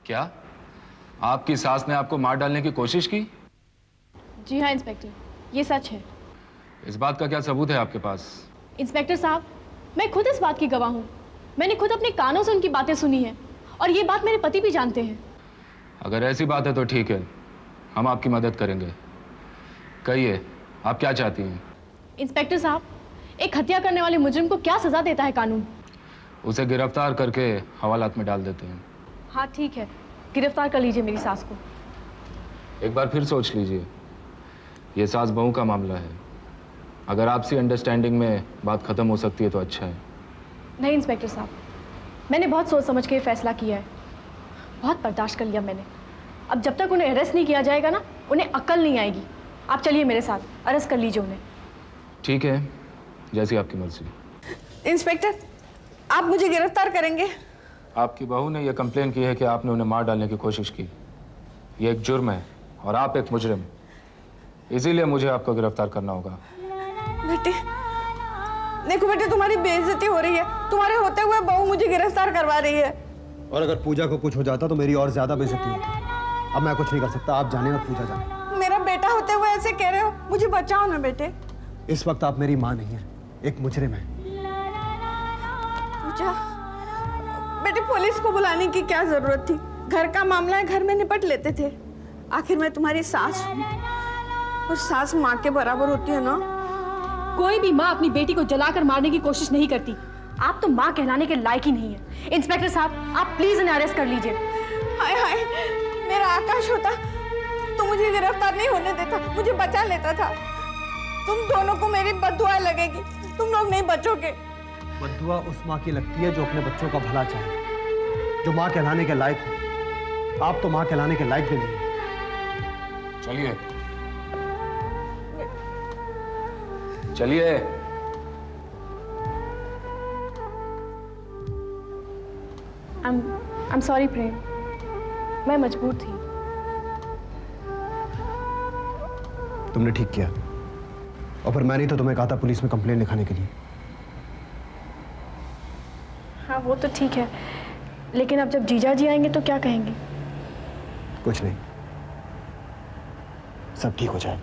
क्या आपकी सास ने आपको मार डालने की कोशिश की? जी हाँ इंस्पेक्टर, ये सच है। इस बात का क्या सबूत है आपके पास? इंस्पेक्टर साहब, मैं खुद इस बात की गवाह हूँ। मैंने खुद अपने कानों से उनकी बातें सुनी हैं और ये बात मेरे पति भी जानते हैं। अगर ऐसी बात है तो ठीक है, हम आपकी मदद करेंगे। कहिए, आप क्या चाहती हैं? इंस्पेक्टर साहब, एक हत्या करने वाले मुजरिम को क्या सजा देता है कानून? उसे गिरफ्तार करके हवालात में डाल देते हैं। हाँ ठीक है, गिरफ्तार कर लीजिए मेरी सास को। एक बार फिर सोच लीजिए, ये सास बहू का मामला है। अगर आपसी अंडरस्टैंडिंग में बात खत्म हो सकती है तो अच्छा है। नहीं इंस्पेक्टर साहब, मैंने बहुत सोच समझ के ये फैसला किया है। बहुत बर्दाश्त कर लिया मैंने। अब जब तक उन्हें अरेस्ट नहीं किया जाएगा ना, उन्हें अक्ल नहीं आएगी। आप चलिए मेरे साथ, अरेस्ट कर लीजिए उन्हें। ठीक है, जैसी आपकी मर्जी। इंस्पेक्टर, आप मुझे गिरफ्तार करेंगे? आपकी बहू ने यह कंप्लेन की है कि आपने उन्हें मार डालने की कोशिश की। यह एक जुर्म है और आप एक मुजरिम, इसीलिए मुझे आपको गिरफ्तार करना होगा। बेटे, देखो बेटे, तुम्हारी बेइज्जती हो रही है। तुम्हारे होते हुए बहू मुझे गिरफ्तार करवा रही है। और अगर पूजा को कुछ हो जाता तो मेरी और ज्यादा बेइज्जती होती। अब मैं कुछ नहीं कर सकता, आप जाने और पूजा जाने। मेरा बेटा होते हुए ऐसे कह रहे हो? मुझे बचाओ ना बेटे। इस वक्त आप मेरी माँ नहीं है, एक मुजरिम है। पूजा, बेटे पुलिस को बुलाने की क्या जरूरत थी? घर का मामला है, घर में निपट लेते थे। आखिर मैं तुम्हारी सास हूँ और सास माँ के बराबर होती है ना। कोई भी माँ अपनी बेटी को जलाकर मारने की कोशिश नहीं करती। आप तो माँ कहलाने के लायक ही नहीं है। इंस्पेक्टर साहब, आप प्लीज इन्हें अरेस्ट कर लीजिए। हाय हाय, मेरा आकाश होता तो मुझे गिरफ्तार नहीं होने देता, मुझे बचा लेता था। तुम दोनों को मेरी बद्दुआ लगेगी, तुम लोग नहीं बचोगे। बद्दुआ उस माँ की लगती है जो अपने बच्चों का भला चाहे, जो माँ कहलाने के लायक हो। आप तो माँ कहलाने के लायक भी नहीं। चलिए चलिए। I'm sorry प्रेम, मैं मजबूर थी। तुमने ठीक किया, और फिर मैंने तो तुम्हें कहा था पुलिस में कंप्लेंट लिखाने के लिए। हाँ वो तो ठीक है, लेकिन अब जब जीजा जी आएंगे तो क्या कहेंगे? कुछ नहीं, सब ठीक हो जाए।